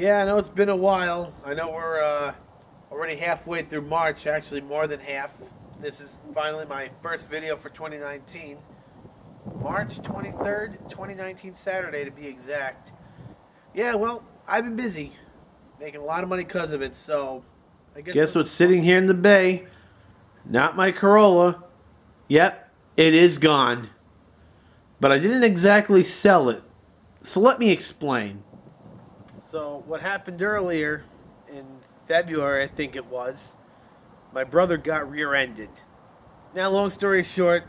Yeah, I know it's been a while. I know we're already halfway through March, actually more than half. This is finally my first video for 2019. March 23rd, 2019, Saturday to be exact. Yeah, well, I've been busy. Making a lot of money because of it, so I guess what's sitting here in the bay? Not my Corolla. Yep, it is gone. But I didn't exactly sell it. So let me explain. So what happened earlier in February, I think it was, my brother got rear-ended. Now, long story short,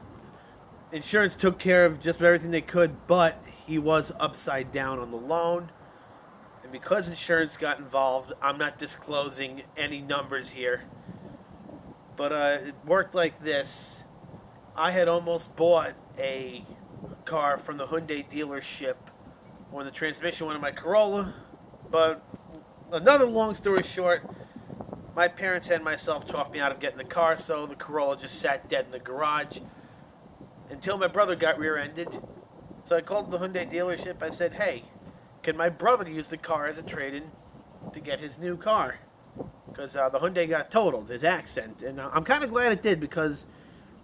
insurance took care of just about everything they could, but he was upside down on the loan. And because insurance got involved, I'm not disclosing any numbers here. But it worked like this. I had almost bought a car from the Hyundai dealership when the transmission went in my Corolla. But another long story short, my parents and myself talked me out of getting the car, so the Corolla just sat dead in the garage until my brother got rear-ended. So I called the Hyundai dealership. I said, hey, can my brother use the car as a trade-in to get his new car? Because the Hyundai got totaled, his accent. And I'm kind of glad it did, because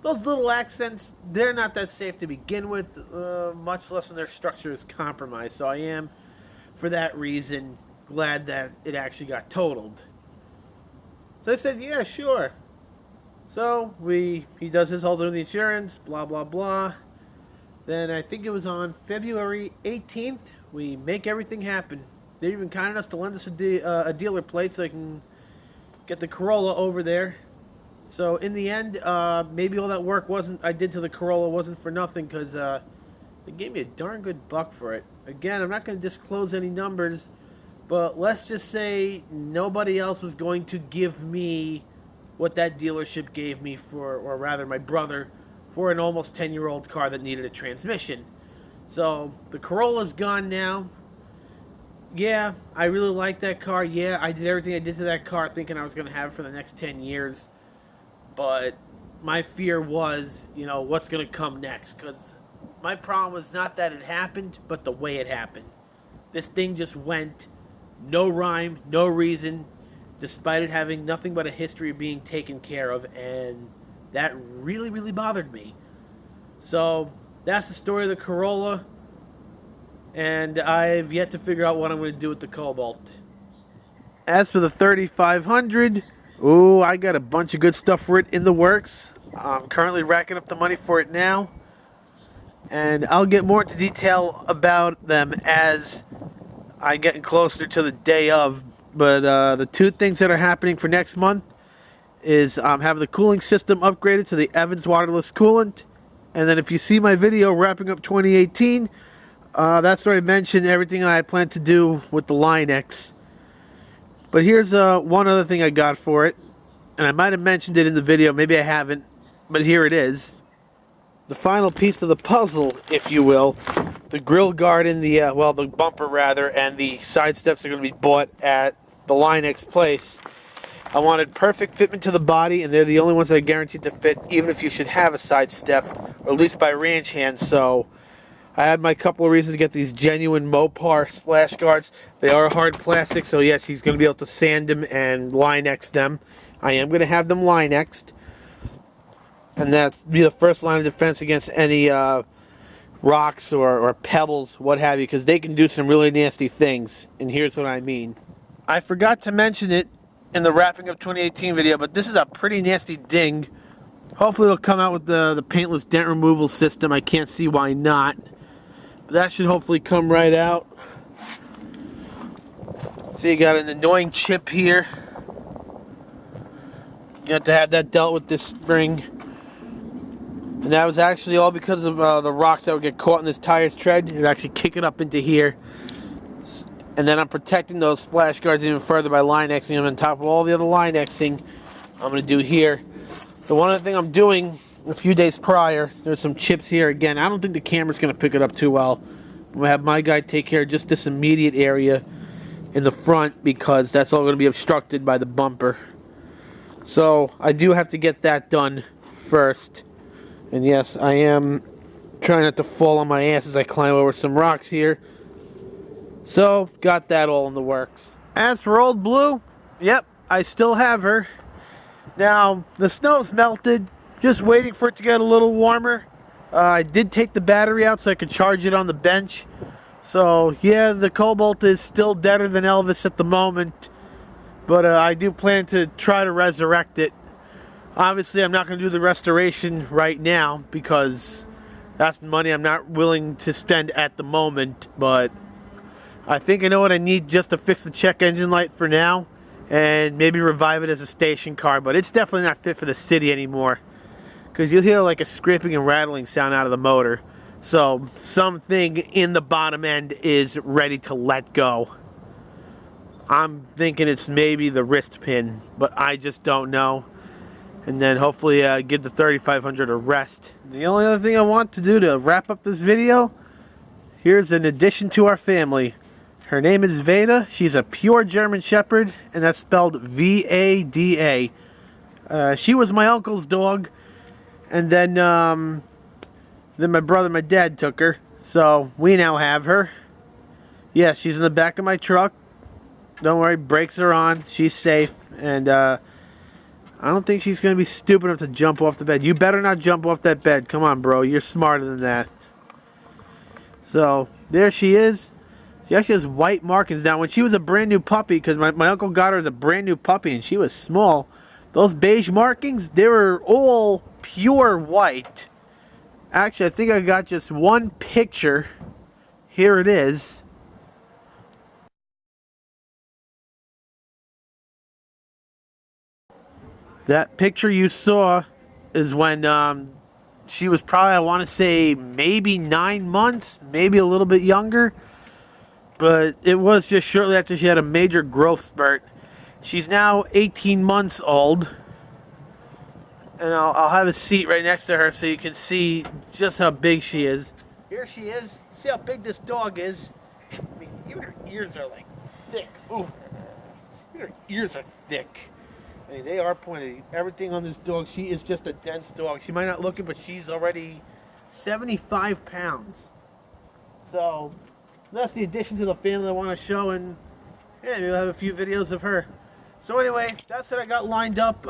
those little accents, they're not that safe to begin with, much less when their structure is compromised. So I am, for that reason, glad that it actually got totaled. So I said, yeah, sure. So he does his whole thing with the insurance, blah, blah, blah. Then I think it was on February 18th, we make everything happen. They're even kind enough to lend us a dealer plate so I can get the Corolla over there. So in the end, maybe all that work I did to the Corolla wasn't for nothing, because they gave me a darn good buck for it. Again, I'm not going to disclose any numbers, but let's just say nobody else was going to give me what that dealership gave me for, or rather my brother, for an almost 10-year-old car that needed a transmission. So the Corolla's gone now. Yeah, I really like that car. Yeah, I did everything I did to that car thinking I was going to have it for the next 10 years. But my fear was, what's going to come next? Because my problem was not that it happened, but the way it happened. This thing just went, no rhyme, no reason, despite it having nothing but a history of being taken care of, and that really, really bothered me. So that's the story of the Corolla, and I've yet to figure out what I'm going to do with the Cobalt. As for the 3500, I got a bunch of good stuff for it in the works. I'm currently racking up the money for it now, and I'll get more into detail about them as I get closer to the day of. But the two things that are happening for next month is I'm having the cooling system upgraded to the Evans waterless coolant. And then if you see my video wrapping up 2018, that's where I mentioned everything I plan to do with the Line X. But here's one other thing I got for it. And I might have mentioned it in the video, maybe I haven't, but here it is. The final piece of the puzzle, if you will. The grill guard and the bumper rather, and the side steps are going to be bought at the Line X place. I wanted perfect fitment to the body, and they're the only ones that are guaranteed to fit, even if you should have a side step, or at least by ranch hand. So I had my couple of reasons to get these genuine Mopar splash guards. They are hard plastic, so yes, he's going to be able to sand them and Line X them. I am going to have them Line X'd, and that's be the first line of defense against any rocks or pebbles, what have you, because they can do some really nasty things. And here's what I mean. I forgot to mention it in the wrapping up 2018 video, but this is a pretty nasty ding. Hopefully it'll come out with the paintless dent removal system. I can't see why not, but that should hopefully come right out. So you got an annoying chip here. You have to have that dealt with this spring. And that was actually all because of the rocks that would get caught in this tire's tread. It would actually kick it up into here. And then I'm protecting those splash guards even further by Line Xing them on top of all the other Line Xing I'm going to do here. The one other thing I'm doing a few days prior, there's some chips here. Again, I don't think the camera's going to pick it up too well. I'm going to have my guy take care of just this immediate area in the front, because that's all going to be obstructed by the bumper. So I do have to get that done first. And yes, I am trying not to fall on my ass as I climb over some rocks here. So, got that all in the works. As for Old Blue, yep, I still have her. Now, the snow's melted, just waiting for it to get a little warmer. I did take the battery out so I could charge it on the bench. So, yeah, the Cobalt is still deader than Elvis at the moment. But I do plan to try to resurrect it. Obviously, I'm not going to do the restoration right now because that's money I'm not willing to spend at the moment. But I think I know what I need just to fix the check engine light for now. And maybe revive it as a station car. But it's definitely not fit for the city anymore. Because you'll hear like a scraping and rattling sound out of the motor. So something in the bottom end is ready to let go. I'm thinking it's maybe the wrist pin, but I just don't know. And then hopefully give the 3500 a rest. The only other thing I want to do to wrap up this video, here's an addition to our family. Her name is Veda. She's a pure German Shepherd, and that's spelled V-A-D-A. She was my uncle's dog. And then my brother, my dad took her. So we now have her. Yeah, she's in the back of my truck. Don't worry, brakes are on. She's safe. And I don't think she's going to be stupid enough to jump off the bed. You better not jump off that bed. Come on, bro. You're smarter than that. So there she is. She actually has white markings. Now, when she was a brand new puppy, because my uncle got her as a brand new puppy and she was small, those beige markings, they were all pure white. Actually, I think I got just one picture. Here it is. That picture you saw is when she was probably, I want to say, maybe 9 months, maybe a little bit younger. But it was just shortly after she had a major growth spurt. She's now 18 months old. And I'll have a seat right next to her so you can see just how big she is. Here she is. See how big this dog is? I mean, even her ears are like thick. Ooh. Even her ears are thick. I mean, they are pointy. Everything on this dog, she is just a dense dog. She might not look it, but she's already 75 pounds. So that's the addition to the family I want to show, and yeah, we'll have a few videos of her. So anyway, that's what I got lined up.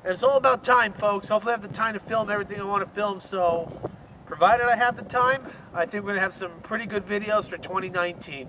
It's all about time, folks. Hopefully I have the time to film everything I want to film, so provided I have the time, I think we're going to have some pretty good videos for 2019.